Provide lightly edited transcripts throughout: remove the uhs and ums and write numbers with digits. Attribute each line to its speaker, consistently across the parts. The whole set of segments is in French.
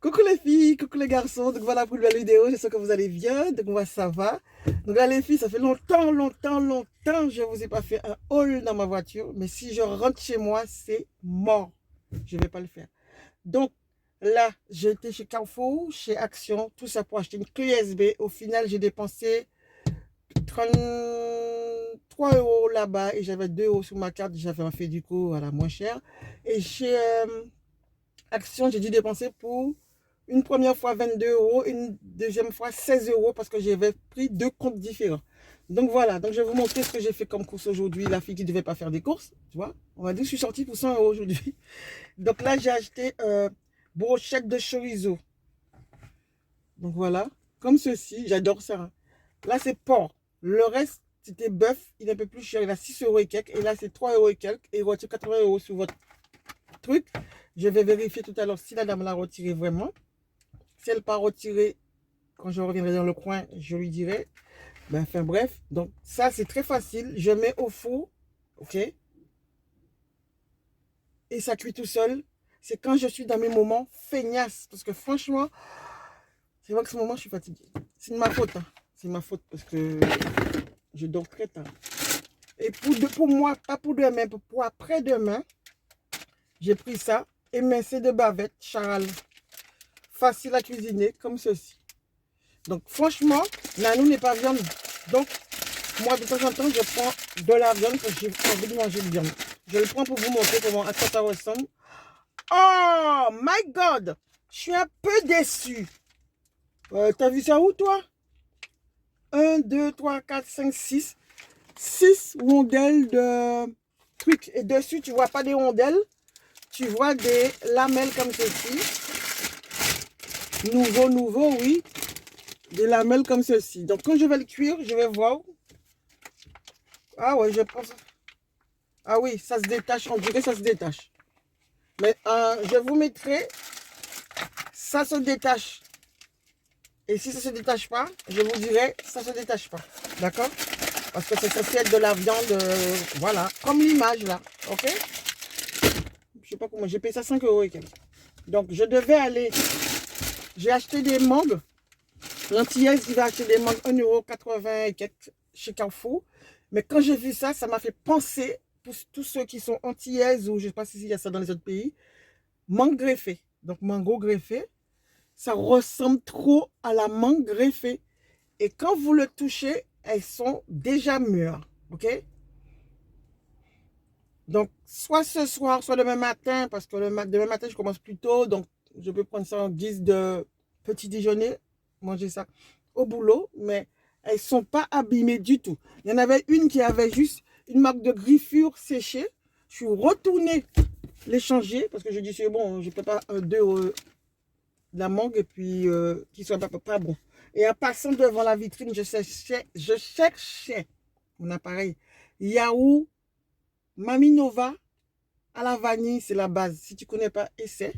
Speaker 1: Coucou les filles, coucou les garçons. Donc voilà pour une nouvelle vidéo. J'espère que vous allez bien. Donc moi ça va. Donc là les filles, ça fait longtemps que je ne vous ai pas fait un haul dans ma voiture. Mais si je rentre chez moi, c'est mort. Je ne vais pas le faire. Donc là, j'ai été chez Carrefour, chez Action, tout ça pour acheter une clé USB. Au final, j'ai dépensé 33 € là-bas et j'avais 2 € sur ma carte. J'avais fait du coup à la moins chère. Et chez Action, j'ai dû dépenser pour une première fois 22 €, une deuxième fois 16 € parce que j'avais pris deux comptes différents. Donc voilà, donc je vais vous montrer ce que j'ai fait comme course aujourd'hui. La fille qui ne devait pas faire des courses, tu vois. On va dire que je suis sortie pour 100 € aujourd'hui. Donc là, j'ai acheté brochette de chorizo. Donc voilà, comme ceci, j'adore ça, hein. Là, c'est porc. Le reste, c'était bœuf. Il est un peu plus cher. Il a 6 € et quelques. Et là, c'est 3 € et quelques. Et il retire 80 € sur votre truc. Je vais vérifier tout à l'heure si la dame l'a retiré vraiment. Si elle n'a pas retiré, quand je reviendrai dans le coin, je lui dirai. Ben, enfin bref, donc ça c'est très facile. Je mets au four, ok? Et ça cuit tout seul. C'est quand je suis dans mes moments feignasses. Parce que franchement, c'est vrai que ce moment je suis fatiguée. C'est de ma faute, hein. C'est ma faute parce que je dors très tard. Et pour moi, pas pour demain, pour après-demain, j'ai pris ça. Émincé de bavette, charal. Facile à cuisiner, comme ceci. Donc franchement, Nanou n'est pas viande. Donc moi de temps en temps je prends de la viande quand j'ai envie de manger de viande. Je le prends pour vous montrer comment à quoi ça ressemble. Oh my god! Je suis un peu déçue. T'as vu ça où toi? Un, 2, 3, 4, 5, 6. 6 rondelles de trucs. Et dessus tu vois pas des rondelles. Tu vois des lamelles comme ceci. Nouveau, oui. Des lamelles comme ceci. Donc quand je vais le cuire, je vais voir. Ah ouais, je pense. Ah oui, ça se détache, on dirait que ça se détache. Mais je vous mettrai, ça se détache. Et si ça ne se détache pas, je vous dirai, ça ne se détache pas. D'accord? Parce que c'est censé être de la viande, voilà, comme l'image là. Ok? Je sais pas comment, j'ai payé ça 5 € et quelques. Donc je devais aller, j'ai acheté des mangues. L'antillaise qui va acheter des mangues 1,80 € et quelques chez Carrefour. Mais quand j'ai vu ça, ça m'a fait penser, pour tous ceux qui sont antillaises ou je ne sais pas s'il y a ça dans les autres pays, mangue greffée. Donc mango greffé, ça ressemble trop à la mangue greffée. Et quand vous le touchez, elles sont déjà mûres. Ok? Donc soit ce soir, soit demain matin, parce que demain matin, je commence plus tôt. Donc je peux prendre ça en guise de petit déjeuner, manger ça au boulot. Mais elles ne sont pas abîmées du tout. Il y en avait une qui avait juste une marque de griffure séchée. Je suis retournée les changer parce que je dis c'est bon, je ne peux pas deux de la mangue et puis qui soit pas bon. Et en passant devant la vitrine, je cherchais mon appareil. Yaourt, Maminova à la vanille, c'est la base. Si tu ne connais pas, essaie.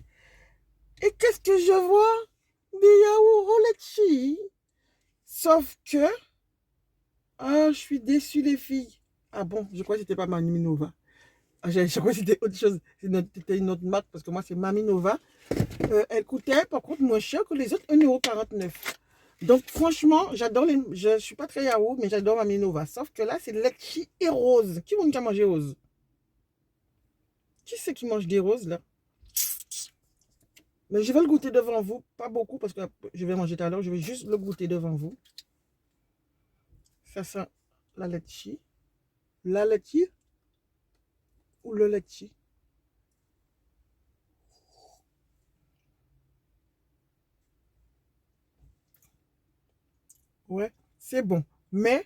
Speaker 1: Et qu'est-ce que je vois? Des yaourts au litchi. Sauf que, ah, je suis déçue les filles. Ah bon, je crois que c'était pas Maminova. Ah, je crois que c'était autre chose. C'était une autre marque parce que moi c'est Maminova. Elle coûtait par contre moins cher que les autres, 1,49 €. Donc franchement, j'adore les. Je ne suis pas très yaourt, mais j'adore ma Minova. Sauf que là, c'est litchi et rose. Qui va manger rose? Qui c'est qui mange des roses là? Mais je vais le goûter devant vous. Pas beaucoup parce que je vais manger tout à l'heure. Je vais juste le goûter devant vous. Ça sent la litchi. La litchi ou le litchi? Ouais, c'est bon. Mais,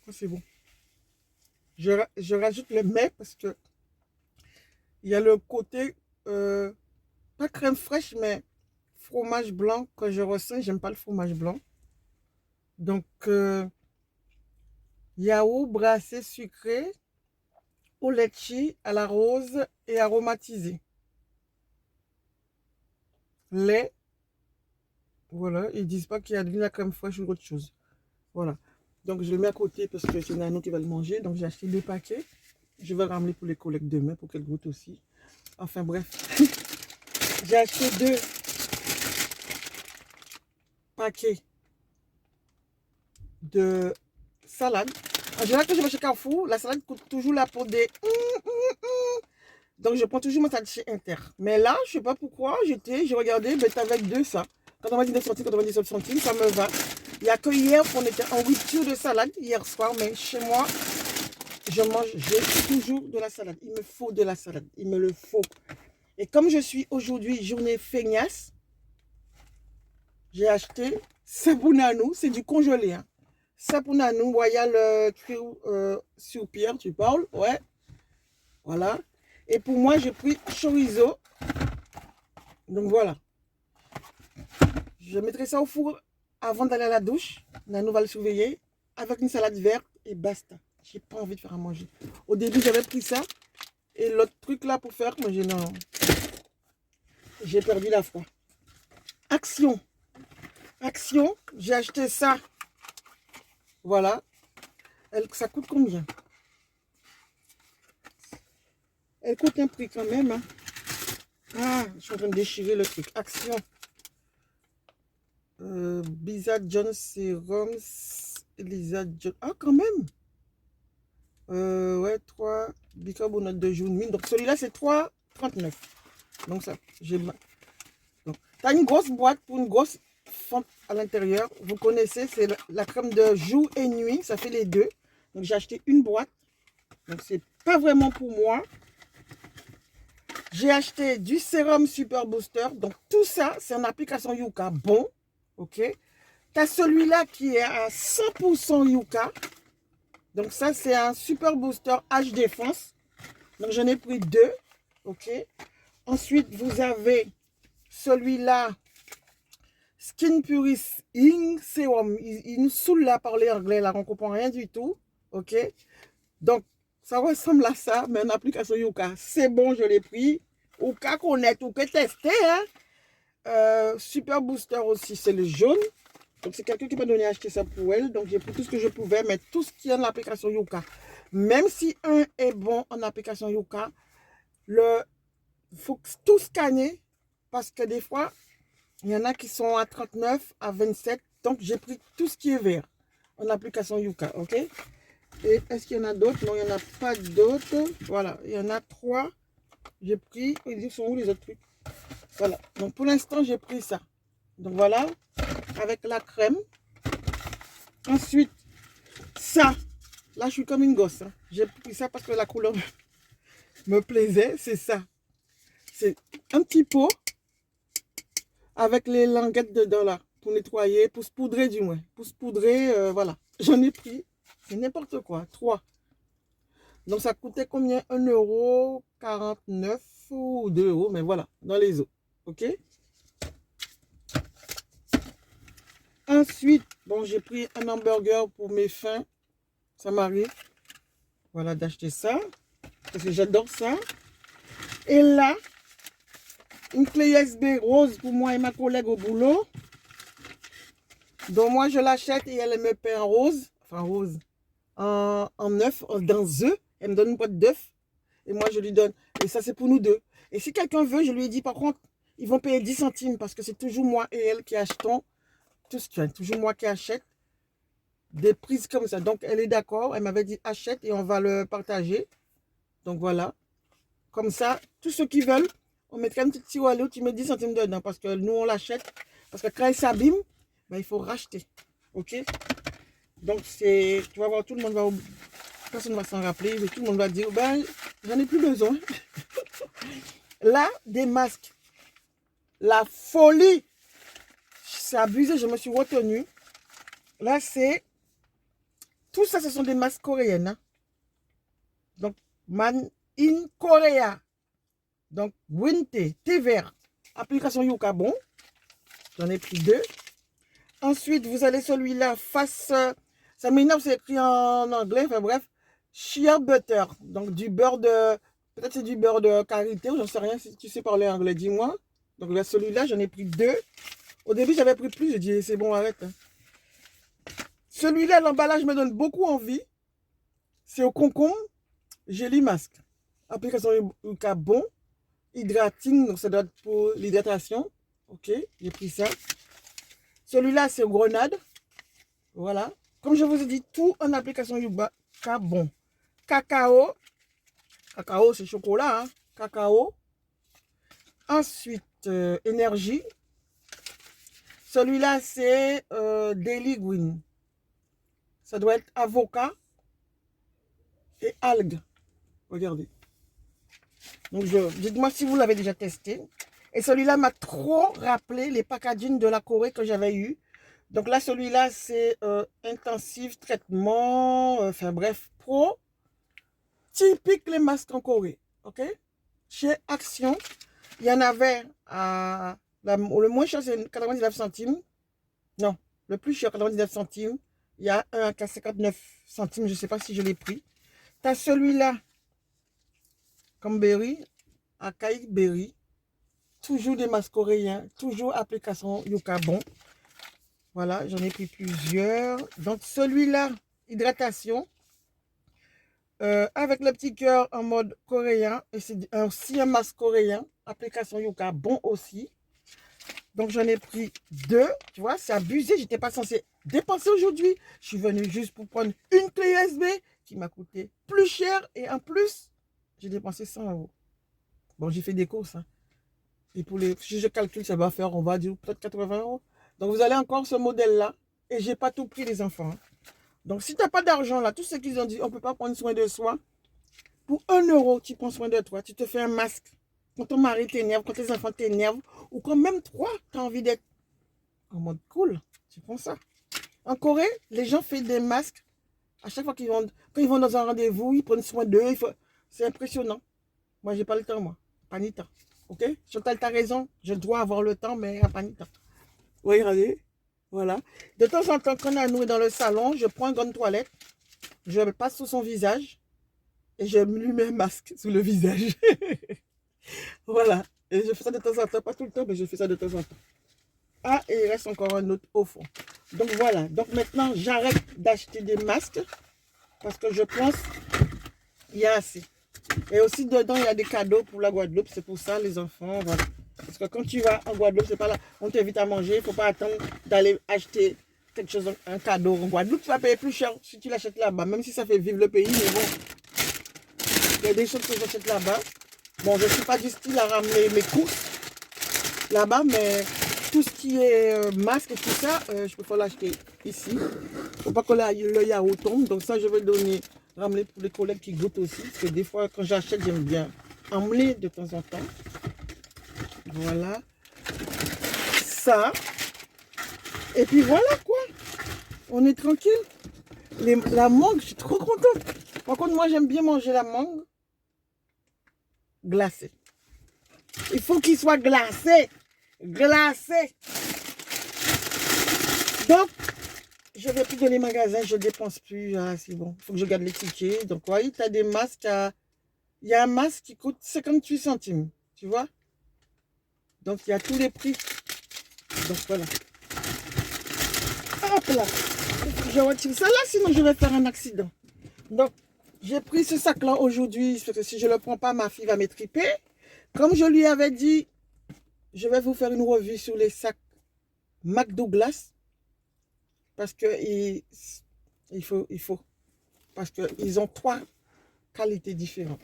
Speaker 1: oh, c'est bon. Je rajoute le mais parce que il y a le côté, pas crème fraîche, mais fromage blanc que je ressens. J'aime pas le fromage blanc. Donc, yaourt brassé sucré au litchi, à la rose et aromatisé. Lait, voilà. Ils disent pas qu'il y a de la crème fraîche ou autre chose. Voilà. Donc, je le mets à côté parce que c'est Nano qui va le manger. Donc, j'ai acheté 2 paquets. Je vais ramener pour les collègues demain pour qu'elles goûtent aussi. Enfin bref. J'ai acheté 2 paquets de salade. En général, quand je vais chez Carrefour, la salade coûte toujours là pour des... Donc, je prends toujours ma salade chez Inter. Mais là, je sais pas pourquoi, j'ai regardé, ben, avec 2 ça. 99 centimes, 97 centimes, ça me va. Il n'y a que hier qu'on était en rupture de salade, hier soir, mais chez moi, j'ai toujours de la salade. Il me faut de la salade, il me le faut. Et comme je suis aujourd'hui journée feignasse, j'ai acheté Sapunanou, c'est du congelé. Hein. Sapunanou, Royal sur pierre, tu parles, ouais. Voilà. Et pour moi, j'ai pris chorizo. Donc voilà. Je mettrai ça au four avant d'aller à la douche. Nanou va le surveiller. Avec une salade verte et basta. J'ai pas envie de faire à manger. Au début, j'avais pris ça. Et l'autre truc là pour faire, moi j'ai non. J'ai perdu la foi. Action. Action. J'ai acheté ça. Voilà. Ça coûte combien? Elle coûte un prix quand même. Hein. Ah, je suis en train de déchirer le truc. Action. Biza John Serum. Elisa John. Ah, quand même. Ouais, 3 bicarbonate de jaune. Donc celui-là, c'est 3,39. Donc ça, j'ai... Donc, tu as une grosse boîte pour une grosse fente à l'intérieur. Vous connaissez, c'est la crème de jour et nuit. Ça fait les deux. Donc j'ai acheté une boîte. Donc c'est pas vraiment pour moi. J'ai acheté du sérum Super Booster. Donc tout ça, c'est en application Yuka. Bon, ok. Tu as celui-là qui est à 100% Yuka. Donc ça, c'est un Super Booster H Défense. Donc j'en ai pris 2, ok. Ensuite, vous avez celui-là, Skin Purifying Serum. Il nous saoule là, parler anglais, là, on ne comprend rien du tout, ok. Donc, ça ressemble à ça, mais en application Yuka. C'est bon, je l'ai pris. Au cas connaître, ou que tester, hein. Super Booster aussi, c'est le jaune. Donc, c'est quelqu'un qui m'a donné à acheter ça pour elle. Donc, j'ai pris tout ce que je pouvais, mais tout ce qui est en application Yuka. Même si un est bon en application Yuka, il faut tout scanner parce que des fois, il y en a qui sont à 39, à 27. Donc, j'ai pris tout ce qui est vert en application Yuka, ok? Et est-ce qu'il y en a d'autres? Non, il n'y en a pas d'autres. Voilà, il y en a 3. J'ai pris, ils sont où les autres trucs? Voilà, donc pour l'instant, j'ai pris ça. Donc voilà, avec la crème. Ensuite, ça. Là, je suis comme une gosse. Hein. J'ai pris ça parce que la couleur me plaisait. C'est ça. C'est un petit pot avec les languettes dedans là. Pour nettoyer, pour se poudrer du moins. Pour se poudrer, voilà. J'en ai pris. C'est n'importe quoi. 3. Donc, ça coûtait combien? 1,49 € ou 2 €. Mais voilà, dans les eaux. OK? Ensuite, bon, j'ai pris un hamburger pour mes fins. Ça m'arrive. Voilà, d'acheter ça. Parce que j'adore ça. Et là, une clé USB rose pour moi et ma collègue au boulot. Donc moi, je l'achète et elle me paie en rose. Enfin, rose. En œuf, dans œuf. Elle me donne une boîte d'œufs. Et moi, je lui donne. Et ça, c'est pour nous deux. Et si quelqu'un veut, je lui ai dit, par contre, ils vont payer 10 centimes parce que c'est toujours moi et elle qui achetons. Toujours moi qui achète des prises comme ça. Donc, elle est d'accord. Elle m'avait dit, achète et on va le partager. Donc, voilà. Comme ça, tous ceux qui veulent, on mettrait une petite tiroir, tu mets 10 centimes dedans parce que nous, on l'achète. Parce que quand il s'abîme, ben, il faut racheter. OK? Donc, tu vas voir, tout le monde va... Personne ne va s'en rappeler. Mais tout le monde va dire, ben, j'en ai plus besoin. Là, des masques. La folie. C'est abusé, je me suis retenue. Là, c'est... Tout ça, ce sont des masques coréennes. Hein? Donc, Man in Korea. Donc, Winte, thé vert. Application Yuka, bon. J'en ai pris 2. Ensuite, vous allez celui-là, face... ça m'énerve, c'est écrit en anglais. Enfin bref. Shea butter. Donc, du beurre de... Peut-être c'est du beurre de karité ou j'en sais rien. Si tu sais parler anglais, dis-moi. Donc, là, celui-là, j'en ai pris 2. Au début, j'avais pris plus. J'ai dit, c'est bon, arrête. Hein. Celui-là, l'emballage me donne beaucoup envie. C'est au concombre. Jelly Mask. Application Yuka Bon. Hydrating, donc ça doit être pour l'hydratation. Ok, j'ai pris ça. Celui-là, c'est grenade. Voilà. Comme je vous ai dit, tout en application Yuka Bon. Cacao. Cacao, c'est chocolat. Hein? Cacao. Ensuite, énergie. Celui-là, c'est Daily Green. Ça doit être avocat et algues. Regardez. Donc, dites-moi si vous l'avez déjà testé. Et celui-là m'a trop rappelé les packaging de la Corée que j'avais eu. Donc là, celui-là, c'est intensif traitement. Enfin bref, pro. Typique les masques en Corée. OK? Chez Action, il y en avait à... le moins cher, c'est 99 centimes. Non, le plus cher, 99 centimes. Il y a un à 59 centimes. Je ne sais pas si je l'ai pris. Tu as celui-là, comme Berry, Akai Berry. Toujours des masques coréens. Toujours application Yuka Bon. Voilà, j'en ai pris plusieurs. Donc celui-là, hydratation. Avec le petit cœur en mode coréen. Et c'est aussi un masque coréen. Application Yuka Bon aussi. Donc j'en ai pris 2. Tu vois, c'est abusé. J'étais pas censée dépenser aujourd'hui. Je suis venue juste pour prendre une clé USB qui m'a coûté plus cher. Et en plus, j'ai dépensé 100 €. Bon, j'ai fait des courses. Hein. Et pour les, si je calcule, ça va faire, on va dire, peut-être 80 €. Donc vous allez encore ce modèle-là. Et j'ai pas tout pris les enfants. Hein. Donc si tu n'as pas d'argent là, tout ce qu'ils ont dit, on ne peut pas prendre soin de soi. Pour 1 €, tu prends soin de toi. Tu te fais un masque. Quand ton mari t'énerve, quand tes enfants t'énervent, ou quand même toi, tu as envie d'être en mode cool, tu prends ça. En Corée, les gens font des masques. À chaque fois qu'ils vont, quand ils vont dans un rendez-vous, ils prennent soin d'eux. C'est impressionnant. Moi, j'ai pas le temps, moi. Pas ni temps. Ok? Chantal, tu as raison. Je dois avoir le temps, mais pas ni temps. Oui, regardez. Voilà. De temps en temps, quand Anou est dans le salon, je prends une grande toilette. Je le passe sous son visage. Et je lui mets un masque sous le visage. Voilà. Et je fais ça de temps en temps. Pas tout le temps, mais je fais ça de temps en temps. Ah, et il reste encore un autre au fond. Donc voilà. Donc maintenant, j'arrête d'acheter des masques. Parce que je pense qu'il y a assez. Et aussi dedans, il y a des cadeaux pour la Guadeloupe. C'est pour ça, les enfants. Voilà. Parce que quand tu vas en Guadeloupe, c'est pas là. On t'invite à manger. Il ne faut pas attendre d'aller acheter quelque chose, un cadeau en Guadeloupe. Tu vas payer plus cher si tu l'achètes là-bas. Même si ça fait vivre le pays. Mais bon, il y a des choses que j'achète là-bas. Bon, je ne suis pas du style à ramener mes courses là-bas. Mais tout ce qui est masque et tout ça, je peux pas l'acheter ici. Il ne faut pas que le yaourt tombe. Donc ça, je vais donner, ramener pour les collègues qui goûtent aussi. Parce que des fois, quand j'achète, j'aime bien emmener de temps en temps. Voilà. Ça. Et puis voilà quoi. On est tranquille. La mangue, je suis trop contente. Par contre, moi, j'aime bien manger la mangue glacée. Il faut qu'il soit glacé. Glacé. Donc, je ne vais plus dans les magasins. Je ne dépense plus. Ah, c'est bon. Il faut que je garde les tickets. Donc, oui, tu as des masques. Il y a un masque qui coûte 58 centimes. Tu vois? Donc, il y a tous les prix. Donc, voilà. Hop là. Je retire ça là, sinon je vais faire un accident. Donc, j'ai pris ce sac-là aujourd'hui, parce que si je ne le prends pas, ma fille va m'étriper. Comme je lui avais dit, je vais vous faire une revue sur les sacs McDouglas. Parce que il faut. Parce qu'ils ont 3 qualités différentes.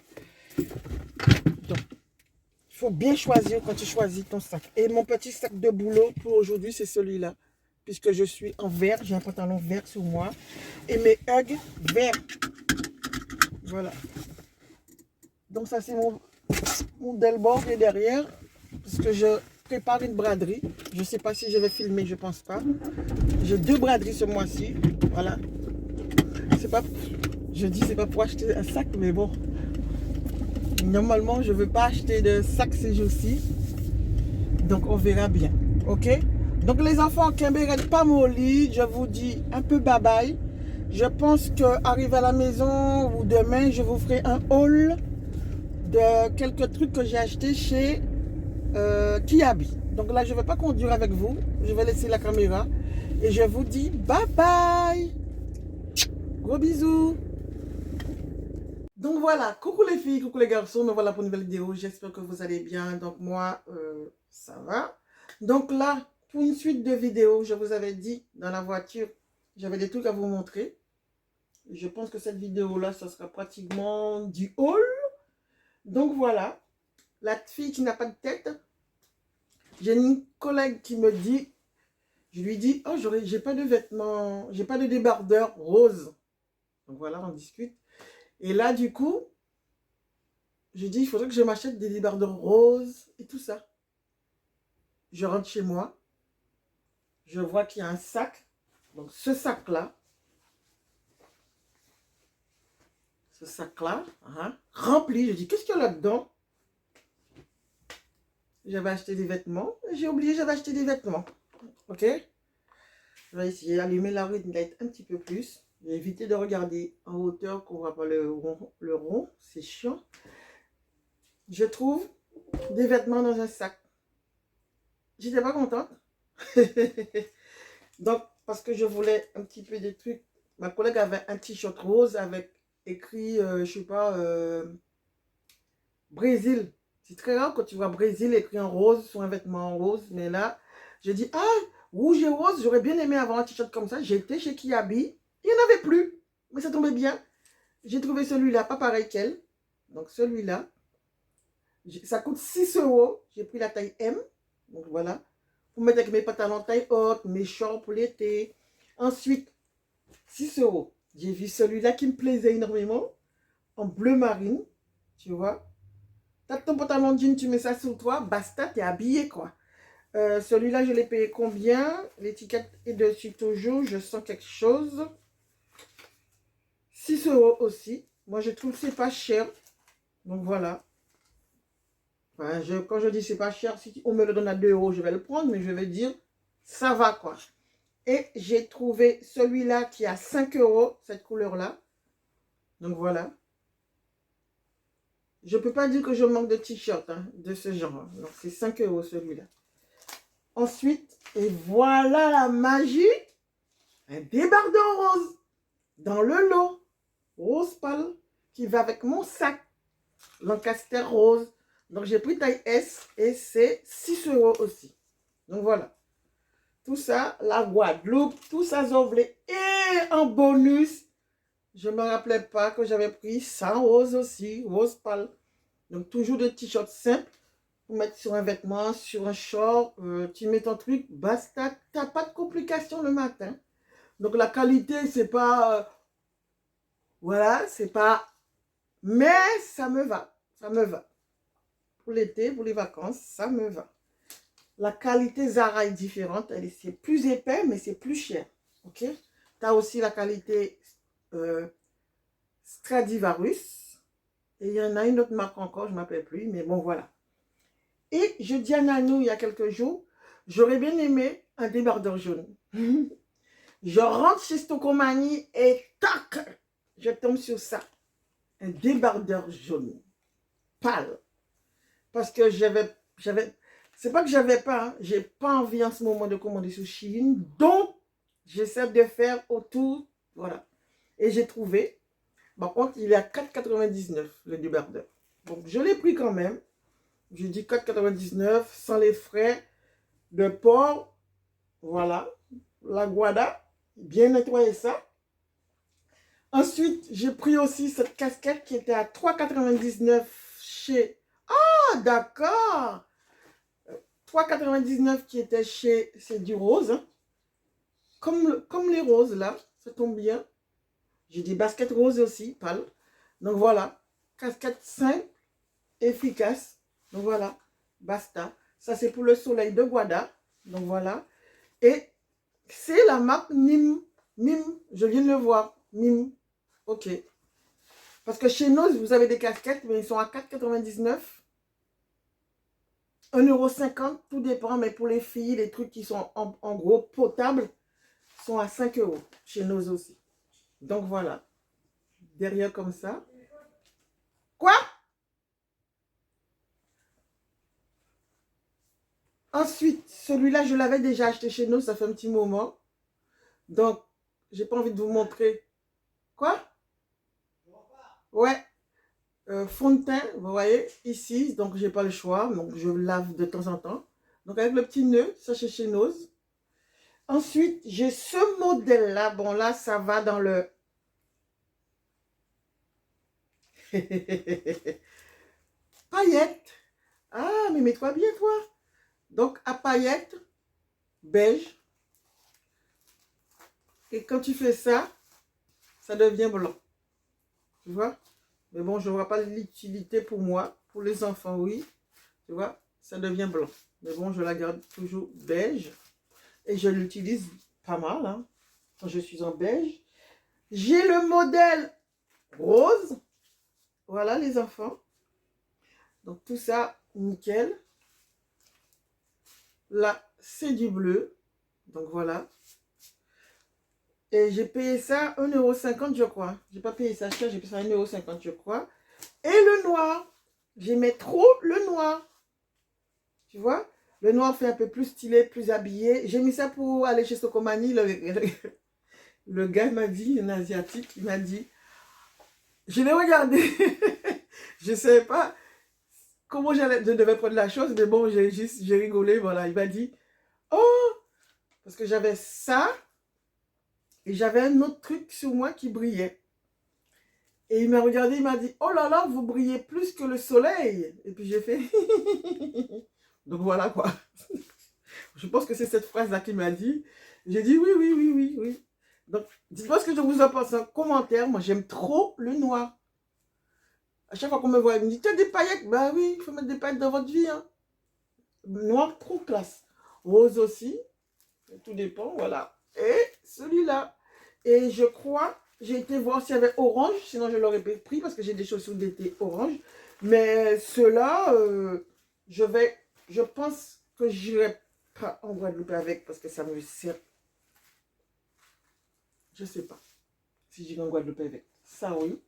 Speaker 1: Donc, il faut bien choisir quand tu choisis ton sac. Et mon petit sac de boulot pour aujourd'hui, c'est celui-là. Puisque je suis en vert, j'ai un pantalon vert sur moi. Et mes hugs verts. Voilà. Donc ça, c'est mon Delbord qui est derrière. Parce que je prépare une braderie. Je ne sais pas si je vais filmer, je ne pense pas. J'ai 2 braderies ce mois-ci. Voilà. C'est pas... Je dis c'est pas pour acheter un sac, mais bon. Normalement, je ne veux pas acheter de sac ces jours-ci. Donc, on verra bien. OK? Donc, les enfants, Kimberly, pas molly. Je vous dis un peu bye-bye. Je pense qu'arrivé à la maison ou demain, je vous ferai un haul de quelques trucs que j'ai achetés chez Kiabi. Donc là, je ne vais pas conduire avec vous. Je vais laisser la caméra. Et je vous dis bye-bye. Gros bisous. Donc voilà, coucou les filles, coucou les garçons, me voilà pour une nouvelle vidéo, j'espère que vous allez bien, donc moi, ça va. Donc là, pour une suite de vidéos, je vous avais dit dans la voiture, j'avais des trucs à vous montrer. Je pense que cette vidéo-là, ça sera pratiquement du haul. Donc voilà, la fille qui n'a pas de tête, j'ai une collègue qui me dit, je lui dis, oh, j'ai pas de vêtements, j'ai pas de débardeur rose. Donc voilà, on discute. Et là, du coup, j'ai dit, il faudrait que je m'achète des débardeurs roses et tout ça. Je rentre chez moi, je vois qu'il y a un sac. Donc ce sac-là, rempli. Je dis, qu'est-ce qu'il y a là-dedans? J'avais acheté des vêtements. J'ai oublié, j'avais acheté des vêtements. Ok? Je vais essayer d'allumer la ring light un petit peu plus. J'ai évité de regarder en hauteur qu'on voit pas le rond. C'est chiant. Je trouve des vêtements dans un sac. J'étais pas contente. Donc, parce que je voulais un petit peu des trucs. Ma collègue avait un t-shirt rose avec écrit, je sais pas, Brésil. C'est très rare quand tu vois Brésil écrit en rose sur un vêtement en rose. Mais là, j'ai dit, ah, rouge et rose, j'aurais bien aimé avoir un t-shirt comme ça. J'étais chez Kiabi, il n'y en avait plus. Mais ça tombait bien. J'ai trouvé celui-là, pas pareil qu'elle. Donc celui-là, ça coûte 6 euros. J'ai pris la taille M. Donc voilà. Pour mettre avec mes pantalons taille haute, mes shorts pour l'été. Ensuite, 6 euros. J'ai vu celui-là qui me plaisait énormément. En bleu marine. Tu vois. T'as ton pantalon jean, tu mets ça sur toi. Basta, t'es habillé quoi. Celui-là, je l'ai payé combien? L'étiquette est dessus toujours. Je sens quelque chose. 6 euros aussi. Moi, je trouve que c'est pas cher. Donc voilà. Enfin, quand je dis c'est pas cher, si on me le donne à 2 euros, je vais le prendre. Mais je vais dire, ça va quoi. Et j'ai trouvé celui-là qui a 5 euros, cette couleur-là. Donc voilà. Je ne peux pas dire que je manque de t-shirt de ce genre. Donc c'est 5 euros celui-là. Ensuite, et voilà la magie. Un débardeur rose. Dans le lot. Rose pâle. Qui va avec mon sac. Lancaster rose. Donc j'ai pris taille S. Et c'est 6 euros aussi. Donc voilà. Tout ça, la Guadeloupe. Tout ça, Zovelé. Et en bonus, je ne me rappelais pas que j'avais pris 100 rose aussi. Rose pâle. Donc toujours des t-shirts simples. Pour mettre sur un vêtement, sur un short, tu mets ton truc, basta, t'as pas de complications le matin. Donc la qualité, c'est pas, voilà, c'est pas, mais ça me va, ça me va. Pour l'été, pour les vacances, ça me va. La qualité Zara est différente, c'est plus épais, mais c'est plus cher, ok? T'as aussi la qualité Stradivarius, et il y en a une autre marque encore, je ne m'appelle plus, mais bon, voilà. Et je dis à Nanou il y a quelques jours, j'aurais bien aimé un débardeur jaune. Je rentre chez Stocomanie et tac, je tombe sur ça. Un débardeur jaune, pâle. Parce que c'est pas que j'avais pas, j'ai pas envie en ce moment de commander sur Shein. Donc, j'essaie de faire autour, voilà. Et j'ai trouvé, par contre, il est à 4,99 le débardeur. Donc, je l'ai pris quand même. Je dis 4,99 sans les frais de port. Voilà. La Guada. Bien nettoyer ça. Ensuite, j'ai pris aussi cette casquette qui était à 3,99 chez... Ah, d'accord. 3,99 qui était chez... C'est du rose. Hein. Comme les roses, là. Ça tombe bien. J'ai des baskets roses aussi, pâles. Donc voilà. Casquette simple, efficace. Donc voilà. Basta. Ça, c'est pour le soleil de Guada. Donc voilà. Et c'est la marque Mim. Mim, je viens de le voir. Mim. Ok. Parce que chez nous, vous avez des casquettes, mais ils sont à 4,99. 1,50 €, tout dépend. Mais pour les filles, les trucs qui sont en gros potables sont à 5 euros. Chez nous aussi. Donc voilà. Derrière comme ça. Quoi? Ensuite, celui-là, je l'avais déjà acheté chez nous. Ça fait un petit moment. Donc, j'ai pas envie de vous montrer. Quoi? Ouais. fond de teint, vous voyez, ici, donc j'ai pas le choix, donc je lave de temps en temps. Donc avec le petit nœud, ça c'est chez Nose. Ensuite, j'ai ce modèle-là. Bon, là, ça va dans le... paillettes. Ah, mais mets-toi bien, toi. Donc, à paillettes, beige. Et quand tu fais ça, ça devient blanc. Tu vois? Mais bon, je ne vois pas l'utilité pour moi. Pour les enfants, oui. Tu vois? Ça devient blanc. Mais bon, je la garde toujours beige. Et je l'utilise pas mal, hein, quand je suis en beige. J'ai le modèle rose. Voilà, les enfants. Donc, tout ça, nickel. Là, c'est du bleu. Donc, voilà. Et j'ai payé ça 1,50 €, je crois. J'ai pas payé ça cher, j'ai payé ça 1,50 €, je crois. Et le noir. J'aimais trop le noir. Tu vois? Le noir fait un peu plus stylé, plus habillé. J'ai mis ça pour aller chez Socomani. Le gars m'a dit, un asiatique, il m'a dit, je l'ai regardé. Je ne savais pas comment je devais prendre la chose, mais bon, j'ai rigolé, voilà. Il m'a dit, oh, parce que j'avais ça, et j'avais un autre truc sur moi qui brillait. Et il m'a regardé, il m'a dit, oh là là, vous brillez plus que le soleil. Et puis j'ai fait, donc voilà quoi. Je pense que c'est cette phrase-là qu'il m'a dit. J'ai dit, oui, oui, oui, oui, oui. Donc, dites-moi ce que je vous en pense en commentaire. Moi, j'aime trop le noir. À chaque fois qu'on me voit, il me dit, tu as des paillettes? Bah oui, il faut mettre des paillettes dans votre vie, hein. Noir, trop classe. Rose aussi. Tout dépend, voilà. Et celui-là. Et je crois, j'ai été voir s'il y avait orange, sinon je l'aurais pris parce que j'ai des chaussures d'été orange. Mais ceux-là, je pense que je n'irai pas en Guadeloupe avec parce que ça me sert. Je ne sais pas si j'irai en Guadeloupe avec. Ça oui.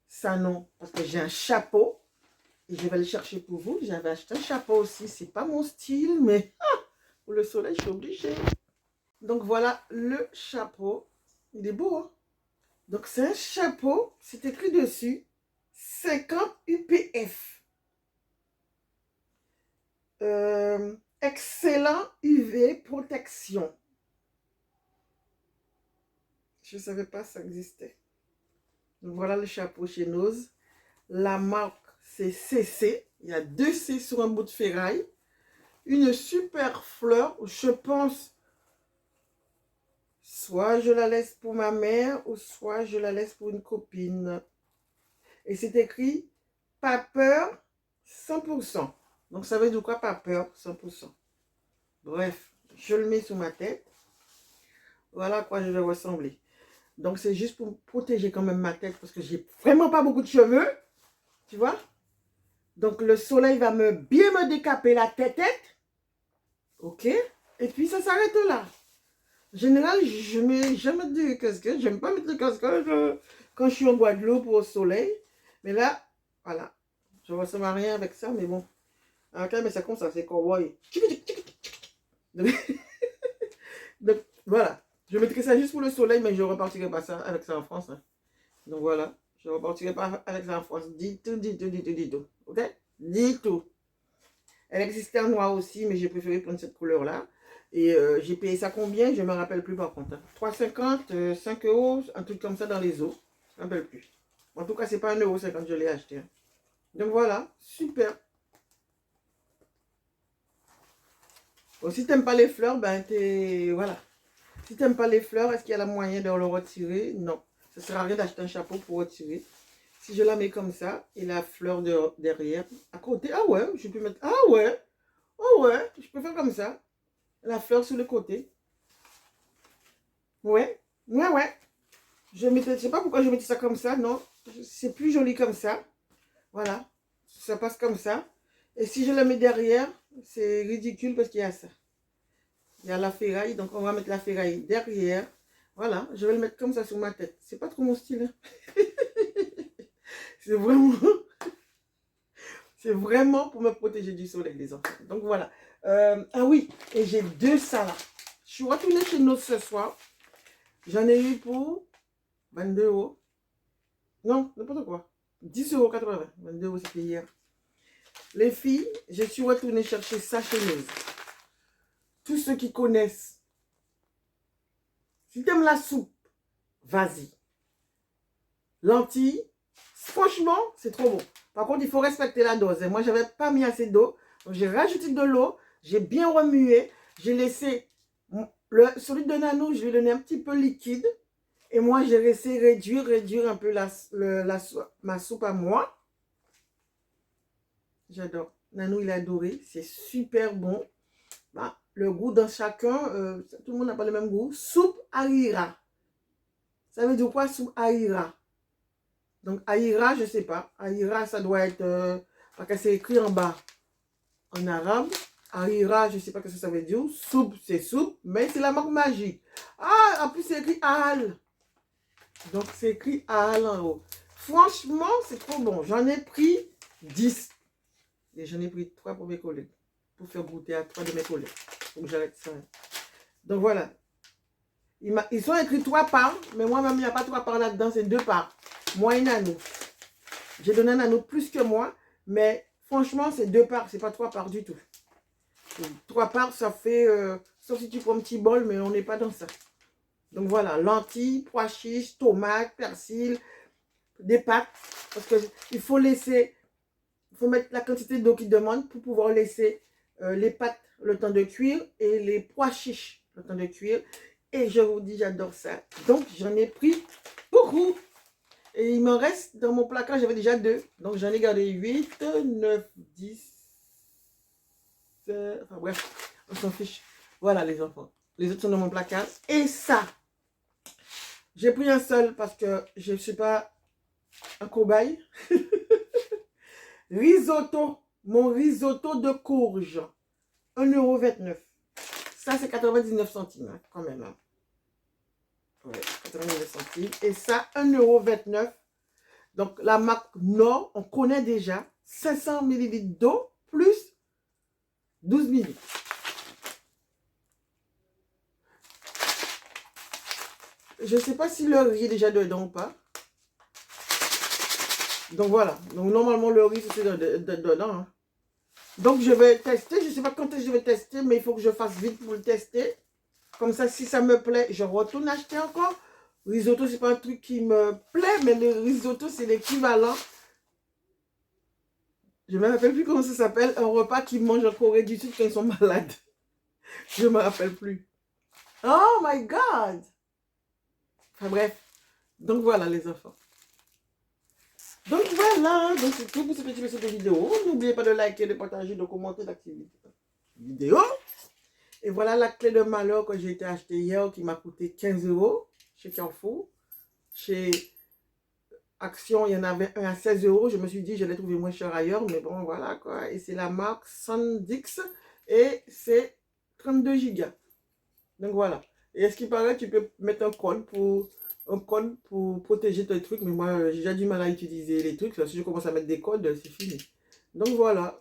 Speaker 1: Ça non, parce que j'ai un chapeau. Et je vais le chercher pour vous. J'avais acheté un chapeau aussi. C'est pas mon style, mais pour le soleil, je suis obligée. Donc voilà le chapeau. Il est beau, hein? Donc c'est un chapeau. C'est écrit dessus 50 UPF. Excellent UV protection. Je ne savais pas que ça existait. Donc voilà le chapeau chez Nose. La marque, c'est CC. Il y a 2 C sur un bout de ferraille. Une super fleur. Je pense, soit je la laisse pour ma mère, ou soit je la laisse pour une copine. Et c'est écrit, pas peur, 100%. Donc ça veut dire quoi, pas peur, 100%. Bref, je le mets sous ma tête. Voilà à quoi je vais ressembler. Donc c'est juste pour protéger quand même ma tête, parce que j'ai vraiment pas beaucoup de cheveux. Tu vois? Donc le soleil va bien me décaper la tête. Ok? Et puis ça s'arrête là. En général, je mets jamais de casquette. J'aime pas mettre de casquette quand je suis en Guadeloupe ou au soleil. Mais là, voilà. Je ne ressemble à rien avec ça, mais bon. Ok, mais c'est comme ça, c'est kawaii. Donc, donc, voilà. Je mettrai ça juste pour le soleil, mais je ne repartirai pas ça avec ça en France. Hein. Donc voilà. Je ne repartirai pas avec ça en France. Du tout, du tout, du tout, du tout. Ok? Du tout. Elle existait en noir aussi, mais j'ai préféré prendre cette couleur-là. Et j'ai payé ça combien? Je ne me rappelle plus par contre. Hein. 3,50, 5 €, un truc comme ça dans les eaux. Je ne me rappelle plus. En tout cas, ce n'est pas 1,50 € que je l'ai acheté. Hein. Donc voilà, super. Bon, si tu n'aimes pas les fleurs, ben voilà. Si tu n'aimes pas les fleurs, est-ce qu'il y a la moyen de le retirer? Non. Ça ne sert à rien d'acheter un chapeau pour retirer. Si je la mets comme ça, et la fleur derrière, à côté, ah ouais, je peux mettre, ah ouais, oh ouais, je peux faire comme ça. La fleur sur le côté. Ouais, ouais, ouais. Je sais pas pourquoi je mettais ça comme ça, non. C'est plus joli comme ça. Voilà. Ça passe comme ça. Et si je la mets derrière, c'est ridicule parce qu'il y a ça. Il y a la ferraille, donc on va mettre la ferraille derrière. Voilà, je vais le mettre comme ça sur ma tête. C'est pas trop mon style. Hein. C'est vraiment... C'est vraiment pour me protéger du soleil, les enfants. Donc voilà. Ah oui, et j'ai 2 salades. Je suis retournée chez nous ce soir. J'en ai eu pour 22 €. Non, n'importe quoi. 10,80 €. 22 € c'était hier. Les filles, je suis retournée chercher ça chez nous. Tous ceux qui connaissent, si tu aimes la soupe, vas-y. Lentilles, franchement, c'est trop bon. Par contre, il faut respecter la dose. Et moi, je n'avais pas mis assez d'eau. Donc, j'ai rajouté de l'eau. J'ai bien remué. J'ai laissé celui de Nano, je lui ai donné un petit peu liquide. Et moi, j'ai laissé réduire un peu ma soupe à moi. J'adore. Nano, il a adoré. C'est super bon. Bah, le goût dans chacun, tout le monde n'a pas le même goût. Soupe harira. Ça veut dire quoi, soupe harira? Donc, harira, je ne sais pas. Harira, ça doit être... parce que c'est écrit en bas en arabe. Harira, je ne sais pas ce que ça veut dire. Soupe, c'est soupe, mais c'est la marque magique. Ah, en plus, c'est écrit Aal. Donc, c'est écrit Aal en haut. Franchement, c'est trop bon. J'en ai pris 10. Et j'en ai pris 3 pour mes collègues. Pour faire goûter à 3 de mes collègues. Donc, j'arrête ça. Donc, voilà. Ils sont écrits 3 parts, mais moi-même, il n'y a pas 3 parts là-dedans, c'est 2 parts. Moi et Nano. J'ai donné un Nano plus que moi, mais franchement, c'est 2 parts, c'est pas 3 parts du tout. 3 parts, ça fait, sauf si tu prends un petit bol, mais on n'est pas dans ça. Donc voilà, lentilles, pois chiches, tomates, persil, des pâtes, parce qu'il faut laisser, il faut mettre la quantité d'eau qu'ils demandent pour pouvoir laisser les pâtes le temps de cuire et les pois chiches le temps de cuire. Et je vous dis, j'adore ça. Donc, j'en ai pris beaucoup. Et il m'en reste, dans mon placard, j'avais déjà 2. Donc, j'en ai gardé 8, 9, 10. Enfin, bref, on s'en fiche. Voilà, les enfants. Les autres sont dans mon placard. Et ça, j'ai pris un seul parce que je ne suis pas un cobaye. Risotto. Mon risotto de courge. 1,29 €. Ça, c'est 99 centimes, hein, quand même. Hein. Ouais, 99 centimes. Et ça, 1,29 €. Donc, la marque Nord, on connaît déjà. 500 ml d'eau plus 12 ml. Je ne sais pas si le riz est déjà dedans ou pas. Donc, voilà. Donc, normalement, le riz, c'est dedans. Hein. Donc, je vais tester. Je ne sais pas quand je vais tester, mais il faut que je fasse vite pour le tester. Comme ça, si ça me plaît, je retourne acheter encore. Risotto, ce n'est pas un truc qui me plaît, mais le risotto, c'est l'équivalent. Je ne me rappelle plus comment ça s'appelle. Un repas qu'ils mangent en Corée du Sud quand ils sont malades. Je ne me rappelle plus. Oh my God! Enfin bref. Donc voilà les enfants. Donc voilà. Donc c'est tout pour ce petit épisode de vidéo. N'oubliez pas de liker, de partager, de commenter, d'activer la vidéo. Et voilà la clé de malheur que j'ai été acheter hier qui m'a coûté 15 € chez Carrefour. Chez Action, il y en avait un à 16 €. Je me suis dit, je l'ai trouvé moins cher ailleurs. Mais bon, voilà quoi. Et c'est la marque Sandix. Et c'est 32 Go. Donc voilà. Et est-ce qu'il paraît, tu peux mettre un code pour protéger tes trucs. Mais moi, j'ai déjà du mal à utiliser les trucs. Si je commence à mettre des codes, c'est fini. Donc voilà.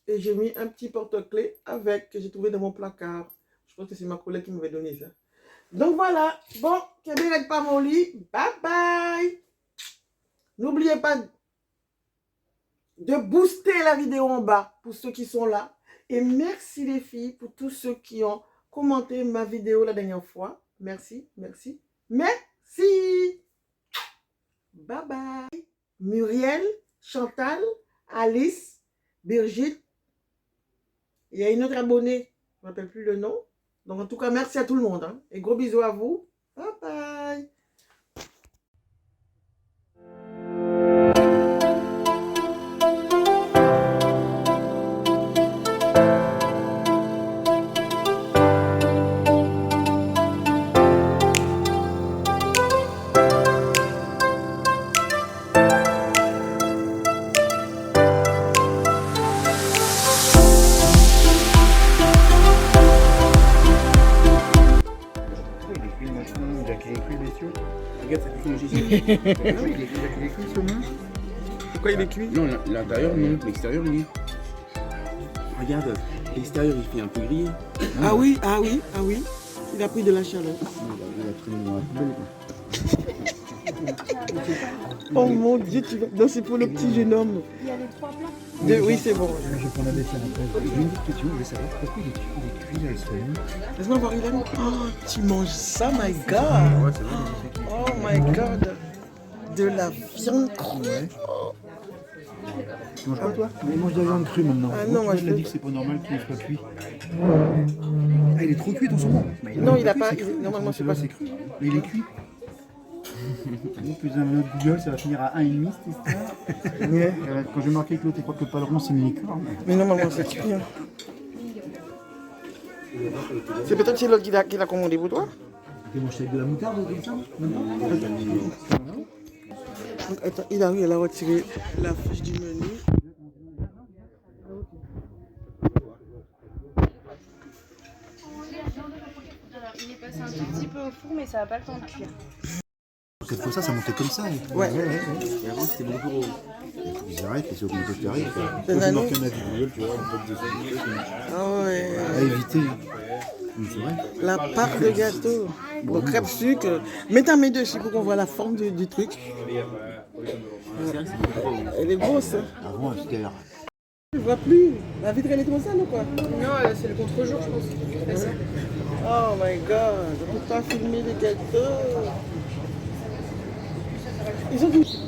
Speaker 1: Et j'ai mis un petit porte-clés avec, que j'ai trouvé dans mon placard. Je pense que c'est ma collègue qui m'avait donné ça. Donc voilà. Bon, Kébé, pas mon lit. Bye bye. N'oubliez pas de booster la vidéo en bas pour ceux qui sont là. Et merci les filles pour tous ceux qui ont commenté ma vidéo la dernière fois. Merci, merci, merci. Bye bye. Muriel, Chantal, Alice, Brigitte. Il y a une autre abonnée, je ne me rappelle plus le nom. Donc en tout cas, merci à tout le monde. Hein. Et gros bisous à vous. Bye bye.
Speaker 2: Regarde, ça fait comment j'ai dit. Non, il est cuit ce saumon.
Speaker 1: Pourquoi il est cuit?
Speaker 2: Non, l'intérieur non, l'extérieur oui. Regarde, l'extérieur il fait un peu grillé.
Speaker 1: Ah oui, ah oui, ah oui. Il a pris de la chaleur.
Speaker 2: Il a traîné dans la poubelle quoi.
Speaker 1: Oh mon Dieu, tu vas... Non, c'est pour le petit jeune homme.
Speaker 3: Il y a les 3 plats.
Speaker 1: Oui, c'est bon.
Speaker 4: Je vais prendre la vaisselle après. J'ai une petite question, je voulais savoir pourquoi les cuits elles sont mis.
Speaker 1: Laisse-moi voir, il a mis. Oh, tu manges ça, my God.
Speaker 2: Ouais, c'est vrai.
Speaker 1: Oh my God. De la viande crue.
Speaker 4: Ouais. Tu manges quoi toi? Mais il mange de la viande crue maintenant.
Speaker 1: Ah non, moi,
Speaker 4: je
Speaker 1: je
Speaker 4: l'ai
Speaker 1: veux-
Speaker 4: dit que c'est pas normal qu'il soit cuit. Ah, il est trop cuit ton saumon. Mais
Speaker 1: Non, il a
Speaker 4: cuit,
Speaker 1: pas.
Speaker 4: c'est cru.
Speaker 1: Normalement, c'est
Speaker 4: Celui-là,
Speaker 1: pas.
Speaker 4: c'est cru. Mais il est cuit. Bon, plus un autre Google, ça va finir à 1,5 cette histoire. Ouais, quand je vais marquer que l'autre, il croit que le paleron c'est une licorne.
Speaker 1: Mais normalement, c'est cuit. Hein. C'est peut-être c'est l'autre qui l'a commandé pour toi.
Speaker 4: Tu manges avec de la moutarde comme ça?
Speaker 1: Donc, attends, il a retiré la fiche du menu.
Speaker 3: Alors, il est passé un tout petit peu au four, mais ça n'a pas le temps de cuire.
Speaker 4: Cette fois ça montait comme ça.
Speaker 1: Ouais.
Speaker 2: Et avant, c'était beaucoup trop.
Speaker 4: Ils arrêtent, ils sont augmentés de tarif.
Speaker 1: C'est
Speaker 4: Quand
Speaker 1: un
Speaker 4: tu
Speaker 1: anneau.
Speaker 4: marques un avis Google, tu vois, on peut te
Speaker 1: Ah ouais.
Speaker 4: à éviter. Oui, c'est vrai.
Speaker 1: La part de gâteau. Bon, crêpe sucre. Mets ta main dessus pour qu'on voit la forme du truc. Elle est grosse. Hein.
Speaker 4: Avant, c'était
Speaker 1: Je vois plus. La vitre, elle est trop sale ou quoi?
Speaker 3: Non, c'est le contre-jour, je pense. C'est ça.
Speaker 1: Oh my God. Je peux pas filmer les gâteaux. Ils ont dit.